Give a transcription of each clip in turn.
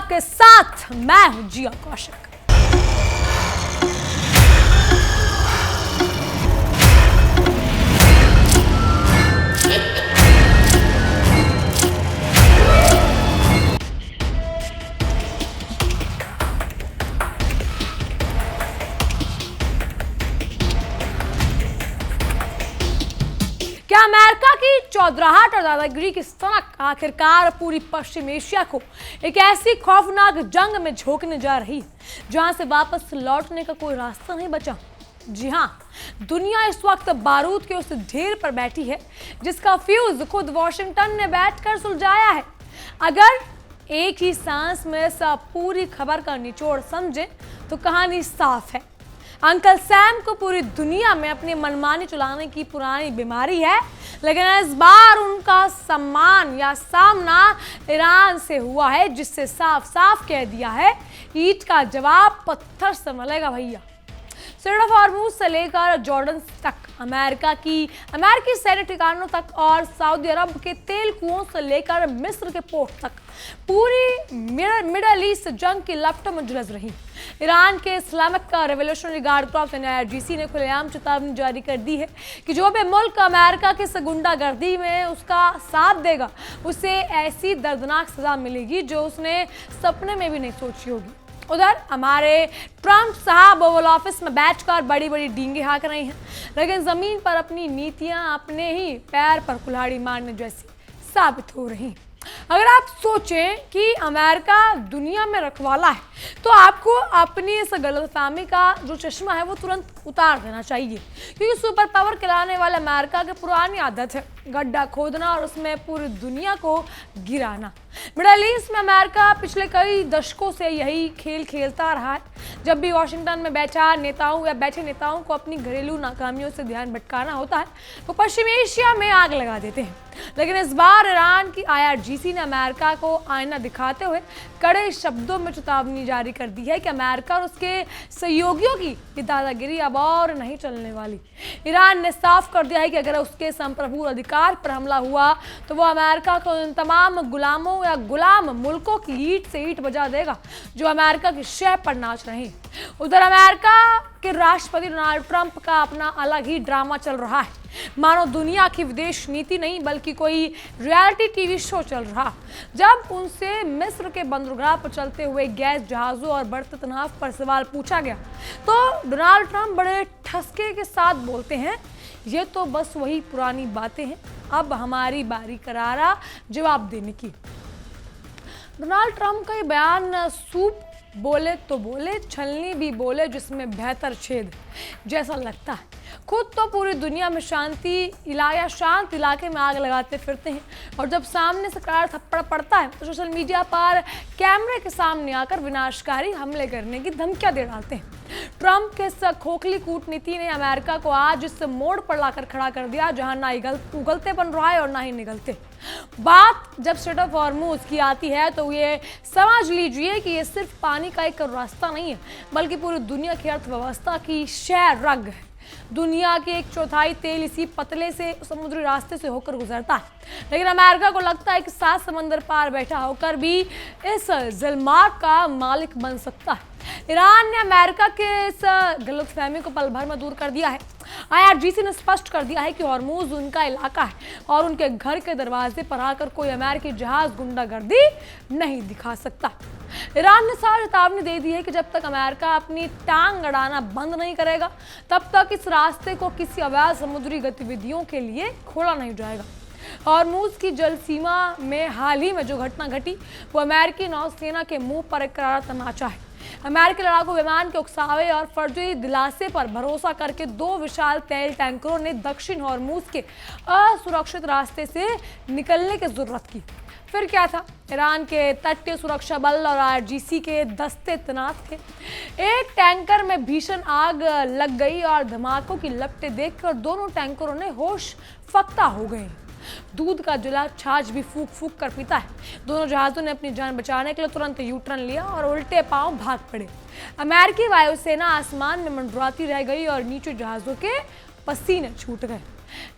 आपके साथ मैं हूं जिया कौशिक। क्या अमेरिका की चौधराहट और दादागिरी की सनक आखिरकार पूरी पश्चिम एशिया को एक ऐसी खौफनाक जंग में झोंकने जा रही है जहां से वापस लौटने का कोई रास्ता नहीं बचा। जी हां, दुनिया इस वक्त बारूद के उस ढेर पर बैठी है जिसका फ्यूज खुद वॉशिंगटन ने बैठकर सुलझाया है। अगर एक ही सांस में सब पूरी खबर का निचोड़ समझे तो कहानी साफ है। अंकल सैम को पूरी दुनिया में अपनी मनमानी चलाने की पुरानी बीमारी है, लेकिन इस बार उनका सम्मान या सामना ईरान से हुआ है, जिससे साफ साफ कह दिया है ईंट का जवाब पत्थर से मिलेगा भैया। स्ट्रेट ऑफ हॉर्मुज से लेकर जॉर्डन तक, अमेरिकी सैन्य ठिकानों तक और सऊदी अरब के तेल कुओं से लेकर मिस्र के पोर्ट तक पूरी मिडल ईस्ट जंग की लपटों में झुलस रही। ईरान के Islamic revolutionary guard crops IRGC ने खुलेआम चेतावनी जारी कर दी है कि जो भी मुल्क अमेरिका की इस गुंडागर्दी में उसका साथ देगा उसे ऐसी दर्दनाक सजा मिलेगी जो उसने सपने में भी नहीं सोची होगी। उधर हमारे ट्रंप साहब ओवल ऑफिस में बैठकर बड़ी बड़ी डींगे हाँक रहे हैं, लेकिन जमीन पर अपनी नीतियां अपने ही पैर पर कुल्हाड़ी मारने जैसी साबित हो रही। अगर आप सोचें कि अमेरिका दुनिया में रखवाला है तो आपको अपनी इस गलतफहमी का जो चश्मा है वो तुरंत उतार देना चाहिए, क्योंकि सुपर पावर कहलाने वाले अमेरिका की पुरानी आदत है गड्ढा खोदना और उसमें पूरी दुनिया को गिराना। मिडल ईस्ट में अमेरिका पिछले कई दशकों से यही खेल खेलता रहा है। जब भी वॉशिंगटन में बैठे नेताओं को अपनी घरेलू नाकामियों से ध्यान भटकाना होता है तो पश्चिम एशिया में आग लगा देते हैं। लेकिन इस बार ईरान की IRGC ने अमेरिका को आईना दिखाते हुए कड़े शब्दों में चेतावनी जारी कर दी है कि अमेरिका और उसके सहयोगियों की ये दादागिरी अब और नहीं चलने वाली। ईरान ने साफ कर दिया है कि अगर उसके संप्रभु अधिकार पर हमला हुआ तो वो अमेरिका को उन तमाम गुलामों या गुलाम मुल्कों की ईंट से ईंट बजा देगा जो अमेरिका की शह पर नाच रहे हैं। उधर अमेरिका के राष्ट्रपति डोनाल्ड ट्रंप का अपना अलग ही ड्रामा चल रहा है, मानो दुनिया की विदेश नीति नहीं बल्कि कोई रियलिटी टीवी शो चल रहा। जब उनसे मिस्र के बंदरगाह पर चलते हुए गैस जहाजों और बढ़ते तनाव पर सवाल पूछा गया तो डोनाल्ड ट्रंप बड़े ठसके के साथ बोलते हैं, ये तो बस वही पुरानी बातें हैं, अब हमारी बारी करारा जवाब देने की। डोनाल्ड ट्रंप का ये बयान सूप बोले तो बोले, छलनी भी बोले जिसमें बेहतर छेद जैसा लगता है। खुद तो पूरी दुनिया में शांत इलाके में आग लगाते फिरते हैं और जब सामने से करार थप्पड़ पड़ता है तो सोशल मीडिया पर कैमरे के सामने आकर विनाशकारी हमले करने की धमकियां दे डालते हैं। ट्रंप के इस खोखली कूटनीति ने अमेरिका को आज इस मोड़ पर लाकर खड़ा कर दिया जहां ना उगलते बन रहा है और ना ही निगलते। बात जब स्ट्रेट ऑफ हॉर्मुज की आती है तो ये समझ लीजिए कि ये सिर्फ पानी का एक रास्ता नहीं है बल्कि पूरी दुनिया की अर्थव्यवस्था की शह रग है। दुनिया के 1/4 तेल इसी पतले से समुद्री रास्ते से होकर गुजरता है, लेकिन अमेरिका को लगता है कि 7 समंदर पार बैठा होकर भी इस जलमार्ग का मालिक बन सकता है। ईरान ने अमेरिका के इस गलतफहमी को पल भर में दूर कर दिया है। IRGC ने स्पष्ट कर दिया है कि हॉर्मुज उनका इलाका है और उनके घर के दरवाजे पर आकर कोई अमेरिकी जहाज गुंडागर्दी नहीं दिखा सकता। ईरान ने साफ चेतावनी दे दी है कि जब तक अमेरिका अपनी टांग अड़ाना बंद नहीं करेगा तब तक इस रास्ते को किसी अवैध समुद्री गतिविधियों के लिए खोला नहीं जाएगा। हॉर्मुज की जल सीमा में हाल ही में जो घटना घटी वो अमेरिकी नौसेना के मुंह पर एक करारा तमाचा है। अमेरिकी लड़ाकू विमान के उकसावे और फर्जी दिलासे पर भरोसा करके 2 विशाल तेल टैंकरों ने दक्षिण हॉर्मुज के असुरक्षित रास्ते से निकलने की जरूरत की। फिर क्या था, ईरान के तटीय सुरक्षा बल और IRGC के दस्ते तैनात थे। एक टैंकर में भीषण आग लग गई और धमाकों की लपटें देखकर दोनों टैंकरों ने होश फक्ता हो गए। दूध का जला छाछ भी फूक फूक कर पीता है। दोनों जहाजों ने अपनी जान बचाने के लिए तुरंत U-टर्न लिया और उल्टे पांव भाग पड़े। अमेरिकी वायुसेना आसमान में मंडराती रह गई और नीचे जहाजों के पसीने छूट गए।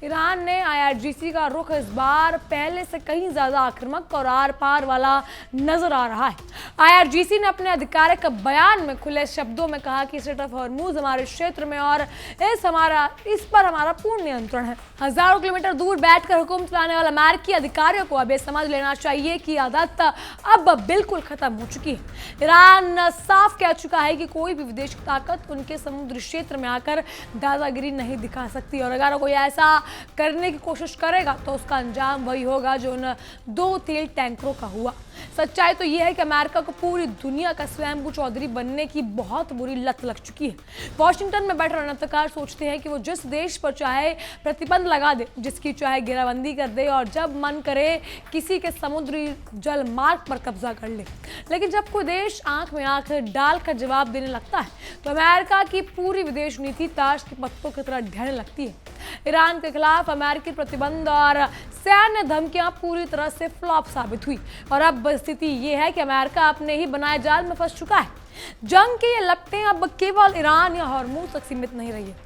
ईरान ने IRGC का रुख इस बार पहले से कहीं ज्यादा आक्रामक और आर पार वाला नजर आ रहा है। IRGC ने अपने आधिकारिक बयान में खुले शब्दों में कहा कि स्ट्रेट ऑफ हॉर्मूज हमारे क्षेत्र में और इस पर हमारा पूर्ण नियंत्रण है। हजारों किलोमीटर दूर बैठकर हुक्म चलाने वाले अमेरिकी अधिकारियों को अब ये समझ लेना चाहिए कि आदत अब बिल्कुल खत्म हो चुकी है। ईरान साफ कह चुका है कि कोई भी विदेशी ताकत उनके समुद्री क्षेत्र में आकर दादागिरी नहीं दिखा सकती, और अगर कोई ऐसा करने की कोशिश करेगा तो उसका अंजाम वही होगा जो उन 2 तेल टैंकरों का हुआ। सच्चाई तो यह है कि अमेरिका को पूरी दुनिया का स्वयंभू चौधरी बनने की बहुत बुरी लत लग चुकी है। वॉशिंगटन में बैठे रणनीतिकार सोचते हैं कि वो जिस देश पर चाहे प्रतिबंध लगा दे, जिसकी चाहे घेराबंदी कर दे और जब मन करे किसी के समुद्री जल मार्ग पर कब्जा कर ले। लेकिन जब कोई देश आंख में आंख डालकर जवाब देने लगता है तो अमेरिका की पूरी विदेश नीति ताश के पत्तों की तरह ढहने लगती है। ईरान के खिलाफ अमेरिकी प्रतिबंध और सैन्य धमकियां पूरी तरह से फ्लॉप साबित हुई, और अब स्थिति ये है कि अमेरिका अपने ही बनाए जाल में फंस चुका है। जंग की ये लपटें अब केवल ईरान या हॉर्मूज तक सीमित नहीं रही है,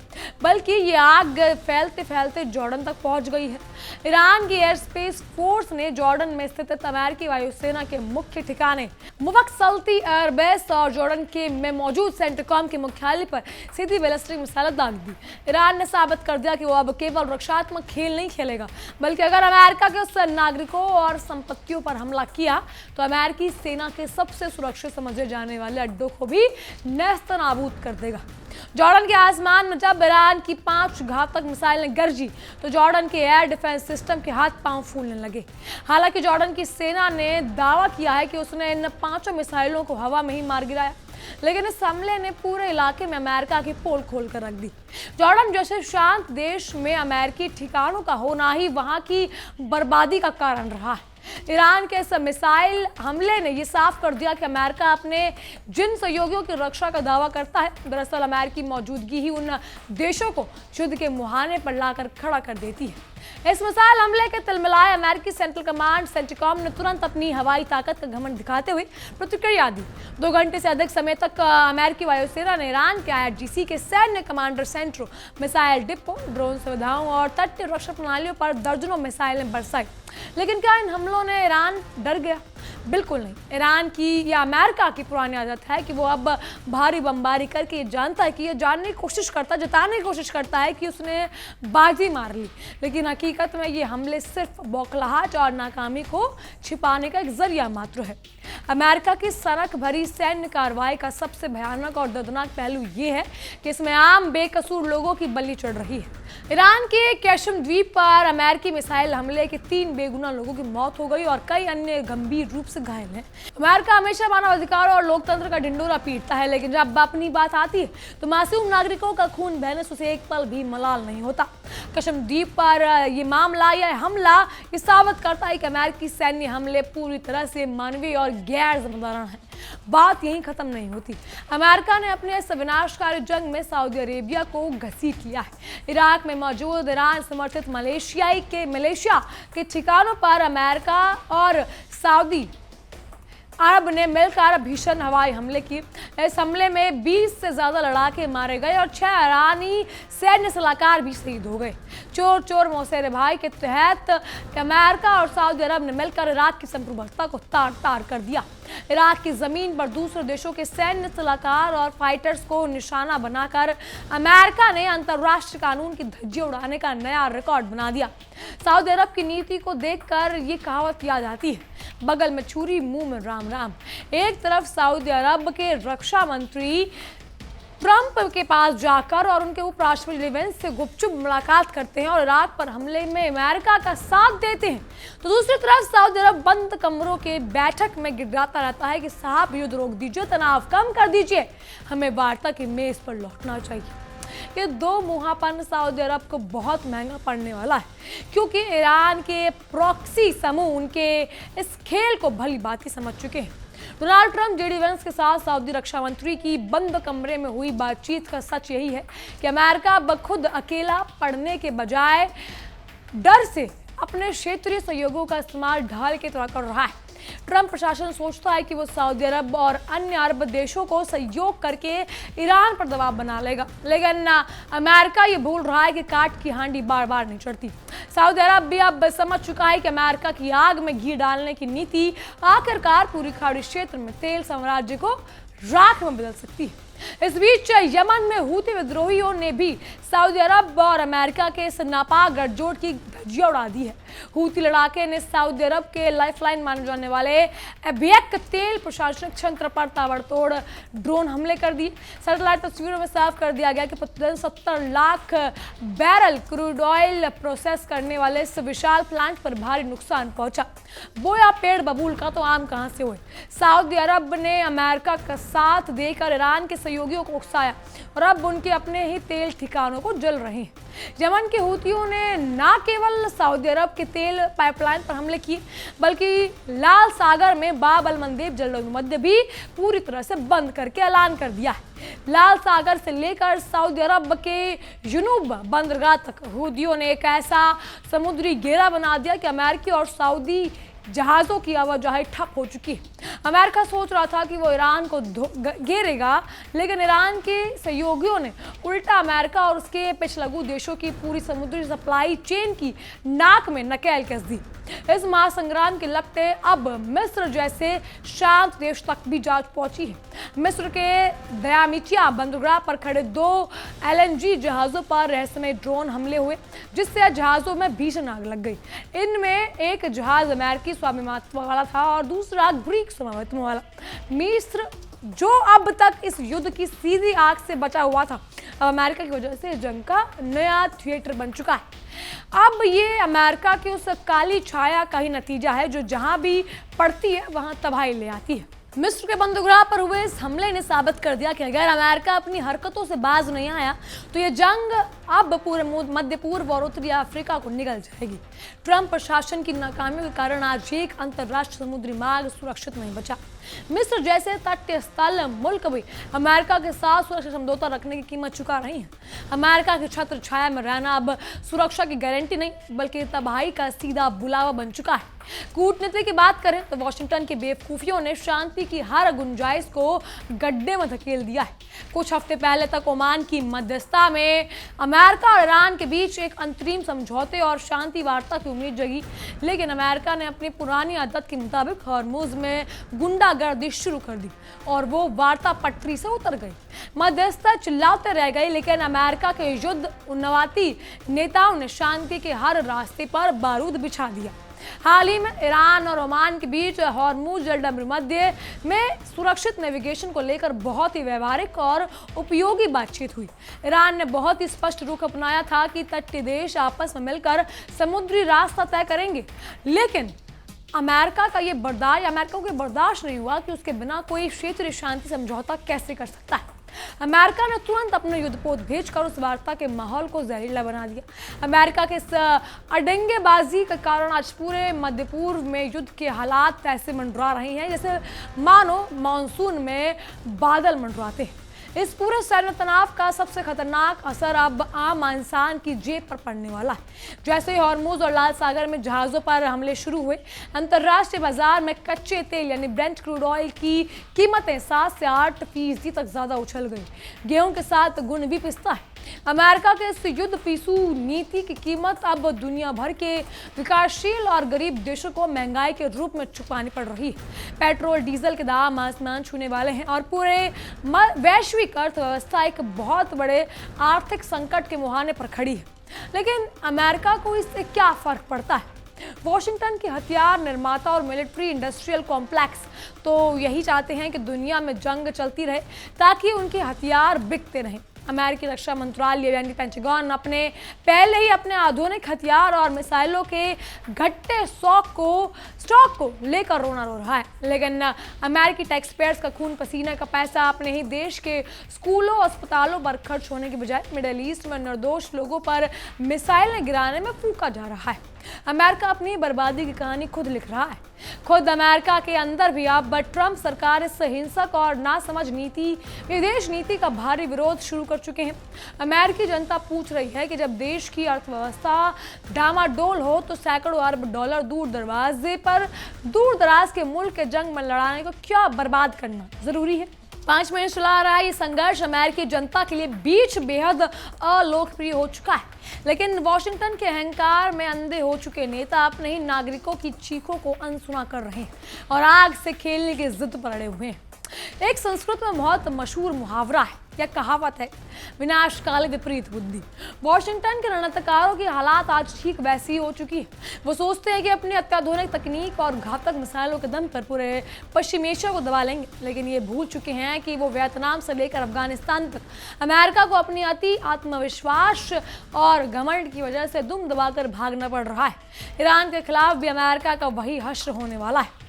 बल्कि ये आग फैलते फैलते जॉर्डन तक पहुंच गई है। ईरान की एयर स्पेस फोर्स ने जॉर्डन में स्थित अमेरिकी वायुसेना के मुख्य ठिकाने मुवक्क सल्ती एयरबेस और जॉर्डन के में मौजूद सेंट्रकॉम के मुख्यालय पर सीधी बैलिस्टिक मिसाइलें दाग दी। ईरान ने साबित कर दिया कि वो अब केवल रक्षात्मक खेल नहीं खेलेगा, बल्कि अगर अमेरिका के उस नागरिकों और संपत्तियों पर हमला किया तो अमेरिकी सेना के सबसे सुरक्षित समझे जाने वाले अड्डों को भी नेस्तनाबूद कर देगा। जॉर्डन के आसमान में जब ईरान की 5 घातक मिसाइलें गरजी तो जॉर्डन के एयर डिफेंस सिस्टम के हाथ पांव फूलने लगे। हालांकि जॉर्डन की सेना ने दावा किया है कि उसने इन 5 मिसाइलों को हवा में ही मार गिराया, लेकिन इस हमले ने पूरे इलाके में अमेरिका की पोल खोल कर रख दी। जॉर्डन जैसे शांत देश में अमेरिकी ठिकानों का होना ही वहां की बर्बादी का कारण रहा है। ईरान के इस मिसाइल हमले ने यह साफ कर दिया कि अमेरिका अपने जिन सहयोगियों की रक्षा का दावा करता है, दरअसल अमेरिकी मौजूदगी ही उन देशों को युद्ध के मुहाने पर लाकर खड़ा कर देती है। इस मिसाइल हमले के तिलमिलाए अमेरिकी सेंट्रल कमांड सेंट्रिकॉम ने तुरंत अपनी हवाई ताकत का घमंड दिखाते हुए प्रतिक्रिया दी। 2 घंटे से अधिक समय तक अमेरिकी वायुसेना ने ईरान के IRGC के सैन्य कमांडर सेंटरों, मिसाइल डिपो, ड्रोन सुविधाओं और तटीय रक्षा प्रणालियों पर दर्जनों मिसाइलें बरसाई। लेकिन क्या इन हमलों ने ईरान डर गया? बिल्कुल नहीं। ईरान की या अमेरिका की पुरानी आदत है कि वो अब भारी बमबारी करके ये जानता है कि ये जानने की कोशिश करता है, जताने की कोशिश करता है कि उसने बाजी मार ली, लेकिन हकीकत में ये हमले सिर्फ बौखलाहट और नाकामी को छिपाने का एक जरिया मात्र है। अमेरिका की सनक भरी सैन्य कार्रवाई का सबसे भयानक और दर्दनाक पहलू ये है कि इसमें आम बेकसूर लोगों की बलि चढ़ रही है। ईरान के कैशम द्वीप पर अमेरिकी मिसाइल हमले के 3 बेगुनाह लोगों की मौत हो गई और कई अन्य गंभीर रूप से घायल हैं। अमेरिका हमेशा मानवाधिकार और लोकतंत्र का ढिंडोरा पीटता है, लेकिन जब अपनी बात आती है तो मासूम नागरिकों का खून बहने से उसे एक पल भी मलाल नहीं होता। कैशम द्वीप पर ये मामला या हमला ये साबित करता है कि अमेरिकी सैन्य हमले पूरी तरह से मानवीय और गैर जिम्मेदाराना है। बात यहीं खत्म नहीं होती। अमेरिका ने अपने इस विनाशकारी जंग में सऊदी अरेबिया को घसीट लिया है। इराक में मौजूद ईरान समर्थित मलेशिया के ठिकानों पर अमेरिका और सऊदी अरब ने मिलकर भीषण हवाई हमले किए। इस हमले में 20 से ज्यादा लड़ाके मारे गए और 6 ईरानी सैन्य सलाहकार भी शहीद हो गए। चोर चोर मौसेरे भाई के तहत अमेरिका और सऊदी अरब ने मिलकर इराक की संप्रभुता को तार तार कर दिया। इराक की जमीन पर दूसरे देशों के सैन्य सलाहकार और फाइटर्स को निशाना बनाकर अमेरिका ने अंतर्राष्ट्रीय कानून की धज्जियां उड़ाने का नया रिकॉर्ड बना दिया। सऊदी अरब की नीति को देखकर ये कहावत याद आती है, बगल में छुरी मुंह में राम राम। एक तरफ सऊदी अरब के रक्षा मंत्री ट्रंप के पास जाकर और उनके उपराष्ट्रपति लेवेंस से गुपचुप मुलाकात करते हैं और इराक पर हमले में अमेरिका का साथ देते हैं, तो दूसरी तरफ सऊदी अरब बंद कमरों के बैठक में गिड़गिड़ाता रहता है कि साहब युद्ध रोक दीजिए, तनाव कम कर दीजिए, हमें वार्ता की मेज पर लौटना चाहिए। ये 2 मुहापन सऊदी अरब को बहुत महंगा पड़ने वाला है, क्योंकि ईरान के प्रॉक्सी समूह उनके इस खेल को भली भांति समझ चुके हैं। डोनाल्ड ट्रंप जेडी वेंस के साथ सऊदी रक्षा मंत्री की बंद कमरे में हुई बातचीत का सच यही है कि अमेरिका खुद अकेला पड़ने के बजाय डर से अपने क्षेत्रीय सहयोगों का इस्तेमाल ढाल के तौर कर रहा है। ट्रंप प्रशासन सोचता है कि वो सऊदी अरब और अन्य अरब देशों को सहयोग करके ईरान पर दबाव बना लेगा, लेकिन अमेरिका ये भूल रहा है कि काट की हांडी बार बार नहीं चढ़ती। सऊदी अरब भी अब समझ चुका है कि अमेरिका की आग में घी डालने की नीति आखिरकार पूरी खाड़ी क्षेत्र में तेल साम्राज्य को राख में बदल सकती है। इस बीच यमन में हूती विद्रोहियों ने भी सऊदी अरब और अमेरिका के इस नापाक गठजोड़ की धज्जियां उड़ा दी है। हूती लड़ाके ने सऊदी अरब के लाइफलाइन माने जाने वाले अबियक तेल प्रशासनिक क्षेत्र पर ताबड़तोड़ ड्रोन हमले कर दिए। सैटेलाइट तस्वीरों में साफ कर दिया गया कि प्रतिदिन 70 lakh barrel crude oil process करने वाले इस विशाल प्लांट पर भारी नुकसान पहुंचा। बोया पेड़ बबूल का तो आम कहां से हुए। सऊदी अरब ने अमेरिका का साथ देकर ईरान के सहयोगियों को उकसाया और अब उनके अपने ही तेल ठिकानों को जल रहे हैं। यमन के हूतियों ने न केवल सऊदी अरब के तेल पाइपलाइन पर हमले किए, बल्कि लाल सागर में बाब अल मंदेब जलमध्य भी पूरी तरह से बंद करके ऐलान कर दिया है। लाल सागर से लेकर सऊदी अरब के जुनूब बंदरगाह तक हूतियों ने एक ऐसा समुद्री घेरा बना दिया कि अमेरिकी और सऊदी जहाज़ों की आवाजाही ठप हो चुकी है। अमेरिका सोच रहा था कि वो ईरान को घेरेगा, लेकिन ईरान के सहयोगियों ने उल्टा अमेरिका और उसके पिछलग्गू देशों की पूरी समुद्री सप्लाई चेन की नाक में नकेल कस दी। इस महासंग्राम की लपटें अब मिस्र जैसे शांत देश तक भी जा पहुंची है। मिस्र के दयामिचिया बंदरगाह पर खड़े 2 LNG जहाज़ों पर रहस्यमय ड्रोन हमले हुए, जिससे जहाज़ों में भीषण आग लग गई। इनमें एक जहाज अमेरिकी स्वामित्व वाला था और दूसरा ग्रीक स्वामित्व वाला। मिस्र जो अब तक इस युद्ध की सीधी आग से बचा हुआ था, अब अमेरिका की वजह से जंग का नया थिएटर बन चुका है। अब ये अमेरिका की उस काली छाया का ही नतीजा है जो जहां भी पड़ती है वहां तबाही ले आती है। मिस्र के बंदरगाह पर हुए इस हमले ने साबित कर दिया कि अगर अमेरिका अपनी हरकतों से बाज नहीं आया तो ये जंग अब पूरे मध्य पूर्व और उत्तरी अफ्रीका को निगल जाएगी। ट्रंप प्रशासन की नाकामियों के कारण आज एक अंतर्राष्ट्रीय समुद्री मार्ग सुरक्षित नहीं बचा। मिस्र जैसे तटीय स्थल मुल्क भी अमेरिका के साथ सुरक्षा समझौता रखने की कीमत चुका रही है। अमेरिका की छत्र छाया में रहना अब सुरक्षा की गारंटी नहीं बल्कि तबाही का सीधा बुलावा बन चुका है। कूटनीति की बात करें तो वॉशिंगटन की बेवकूफियों ने शांति की हर गुंजाइश को गड्ढे में धकेल दिया है। कुछ हफ्ते पहले तक ओमान की मध्यस्थता में अमेरिका और ईरान के बीच एक अंतरिम समझौते और शांति वार्ता की उम्मीद जगी, लेकिन अमेरिका ने अपनी पुरानी आदत के मुताबिक हॉर्मुज में गुंडागर्दी शुरू कर दी और वो वार्ता पटरी से उतर गई। मध्यस्थता चिल्लाते रह गई, लेकिन अमेरिका के युद्ध उन्नवाती नेताओं ने शांति के हर रास्ते पर बारूद बिछा दिया। हाल ही में ईरान और ओमान के बीच हॉर्मुज जलमध्य में सुरक्षित नेविगेशन को लेकर बहुत ही व्यवहारिक और उपयोगी बातचीत हुई। ईरान ने बहुत ही स्पष्ट रुख अपनाया था कि तटीय देश आपस में मिलकर समुद्री रास्ता तय करेंगे, लेकिन अमेरिका को बर्दाश्त नहीं हुआ कि उसके बिना कोई क्षेत्रीय शांति समझौता कैसे कर सकता है। अमेरिका ने तुरंत अपने युद्धपोत भेजकर उस वार्ता के माहौल को जहरीला बना दिया। अमेरिका के इस अडंगेबाजी के कारण आज पूरे मध्य पूर्व में युद्ध के हालात ऐसे मंडरा रहे हैं जैसे मानो मानसून में बादल मंडराते हैं। इस पूरे सैन्य तनाव का सबसे खतरनाक असर अब आम इंसान की जेब पर पड़ने वाला है। जैसे ही हॉर्मुज और लाल सागर में जहाज़ों पर हमले शुरू हुए, अंतर्राष्ट्रीय बाजार में कच्चे तेल यानी ब्रेंट क्रूड ऑयल की कीमतें 7 से 8% तक ज़्यादा उछल गई। गेहूं के साथ गुण भी पिसता है। अमेरिका के इस युद्ध पीछू नीति की कीमत अब दुनिया भर के विकासशील और गरीब देशों को महंगाई के रूप में चुकानी पड़ रही है। पेट्रोल डीजल के दाम आसमान छूने वाले हैं और पूरे वैश्विक अर्थव्यवस्था एक बहुत बड़े आर्थिक संकट के मुहाने पर खड़ी है। लेकिन अमेरिका को इससे क्या फर्क पड़ता है? वॉशिंगटन के हथियार निर्माता और मिलिट्री इंडस्ट्रियल कॉम्प्लेक्स तो यही चाहते हैं कि दुनिया में जंग चलती रहे ताकि उनके हथियार बिकते रहें। अमेरिकी रक्षा मंत्रालय यानी पेंटागन पहले ही अपने आधुनिक हथियार और मिसाइलों के घटते स्टॉक को लेकर रोना रो रहा है, लेकिन अमेरिकी टैक्सपेयर्स का खून पसीने का पैसा अपने ही देश के स्कूलों अस्पतालों पर खर्च होने के बजाय मिडिल ईस्ट में निर्दोष लोगों पर मिसाइलें गिराने में फूका जा रहा है। अमेरिका अपनी बर्बादी की कहानी खुद लिख रहा है। खुद अमेरिका के अंदर भी अब ट्रंप सरकार इस हिंसक और नासमझ विदेश नीति का भारी विरोध शुरू कर चुके हैं। अमेरिकी जनता पूछ रही है कि जब देश की अर्थव्यवस्था डामाडोल हो तो सैकड़ों अरब डॉलर दूर दराज के मुल्क के जंग में लड़ाने को क्या बर्बाद करना जरूरी है। 5 महीने चला रहा ये संघर्ष अमेरिकी जनता के लिए बीच बेहद अलोकप्रिय हो चुका है, लेकिन वॉशिंगटन के अहंकार में अंधे हो चुके नेता अपने ही नागरिकों की चीखों को अनसुना कर रहे हैं और आग से खेलने की जिद पर अड़े हुए हैं। एक संस्कृत में बहुत मशहूर मुहावरा है या कहावत है, विनाश काल विपरीत बुद्धि। वॉशिंगटन के रणनीतिकारों की हालात आज ठीक वैसी हो चुकी है। वो सोचते हैं कि अपनी अत्याधुनिक तकनीक और घातक मिसाइलों के दम पर पूरे पश्चिम एशिया को दबा लेंगे, लेकिन ये भूल चुके हैं कि वो वियतनाम से लेकर अफगानिस्तान तक अमेरिका को अपनी अति आत्मविश्वास और घमंड की वजह से दुम दबाकर भागना पड़ रहा है। ईरान के खिलाफ भी अमेरिका का वही हश्र होने वाला है।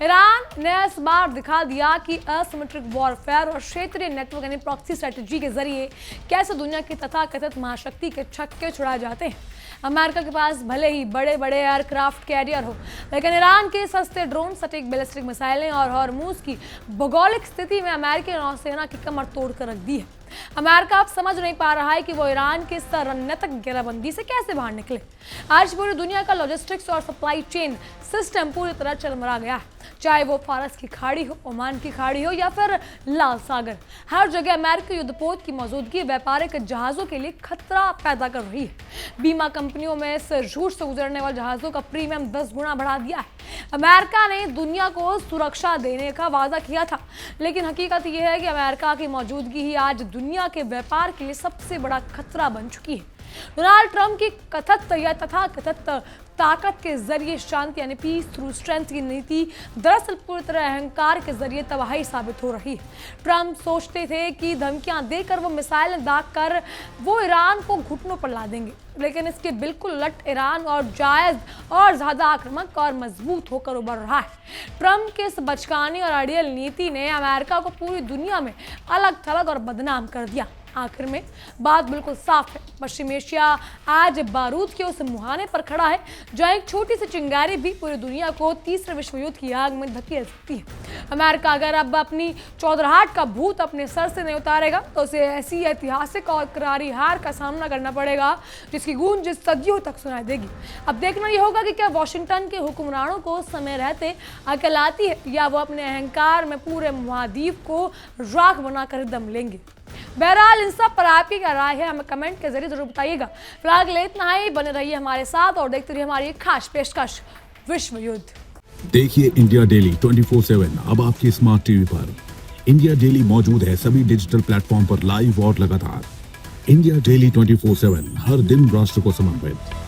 ईरान ने इस बार दिखा दिया कि असिमेट्रिक वॉरफेयर और क्षेत्रीय नेटवर्क यानी प्रॉक्सी स्ट्रेटजी के जरिए कैसे दुनिया की तथाकथित महाशक्ति के छक्के छुड़ाए जाते हैं। अमेरिका के पास भले ही बड़े बड़े एयरक्राफ्ट कैरियर हो, लेकिन ईरान के सस्ते ड्रोन, सटीक बैलिस्टिक मिसाइलें और हॉर्मूज की भौगोलिक स्थिति में अमेरिकी नौसेना की कमर तोड़ कर रख दी है। अमेरिका अब समझ नहीं पा रहा है कि वो ईरान की इस रणनीतिक घेराबंदी से कैसे बाहर निकले। आज पूरी दुनिया का लॉजिस्टिक्स और सप्लाई चेन सिस्टम पूरी तरह चरमरा गया है, चाहे वो फारस की खाड़ी हो, ओमान की खाड़ी हो या फिर लाल सागर। हर जगह अमेरिकी युद्धपोत की मौजूदगी व्यापारिक जहाजों के लिए खतरा पैदा कर रही है। बीमा कंपनियों में इस रूट से गुजरने वाले जहाजों का प्रीमियम 10 गुना बढ़ा दिया है। अमेरिका ने दुनिया को सुरक्षा देने का वादा किया था, लेकिन हकीकत यह है कि अमेरिका की मौजूदगी ही आज दुनिया के व्यापार के लिए सबसे बड़ा खतरा बन चुकी है। डोनाल्ड ट्रंप की कथित या तथाकथित ताकत के जरिए शांति यानी पीस थ्रू स्ट्रेंथ की नीति दरअसल पूरी तरह अहंकार के जरिए तबाही साबित हो रही है। ट्रंप सोचते थे कि धमकियां देकर वो मिसाइलें दागकर वो ईरान को घुटनों पर ला देंगे, लेकिन इसके बिल्कुल उलट ईरान और जायज और ज्यादा आक्रामक और मजबूत होकर उभर रहा है। ट्रंप के इस बचकाने और अड़ियल नीति ने अमेरिका को पूरी दुनिया में अलग थलग और बदनाम कर दिया। आखिर में बात बिल्कुल साफ है, पश्चिम एशिया आज बारूद के उस मुहाने पर खड़ा है जहां एक छोटी सी चिंगारी भी पूरी दुनिया को तीसरे विश्व युद्ध की आग में धकेल सकती है। अमेरिका अगर अब अपनी चौधराहट का भूत अपने सर से नहीं उतारेगा तो उसे ऐसी ऐतिहासिक और करारी हार का सामना करना पड़ेगा जिसकी गूंज सदियों तक सुनाई देगी। अब देखना यह होगा कि क्या वॉशिंगटन के हुक्मरानों को समय रहते अकल आती है या वो अपने अहंकार में पूरे महाद्वीप को राख बनाकर दम लेंगे। बहरहाल इन सब पर आपकी क्या राय है हमें कमेंट के जरिए जरूर बताइएगा। फिलहाल के लिए इतना ही, बने रहिए हमारे साथ और देखते रहिए हमारी खास पेशकश विश्व युद्ध। देखिए इंडिया डेली 24/7 अब आपके स्मार्ट टीवी पर। इंडिया डेली मौजूद है सभी डिजिटल प्लेटफॉर्म पर लाइव और लगातार। इंडिया डेली 24/7 हर दिन राष्ट्र को समर्पित।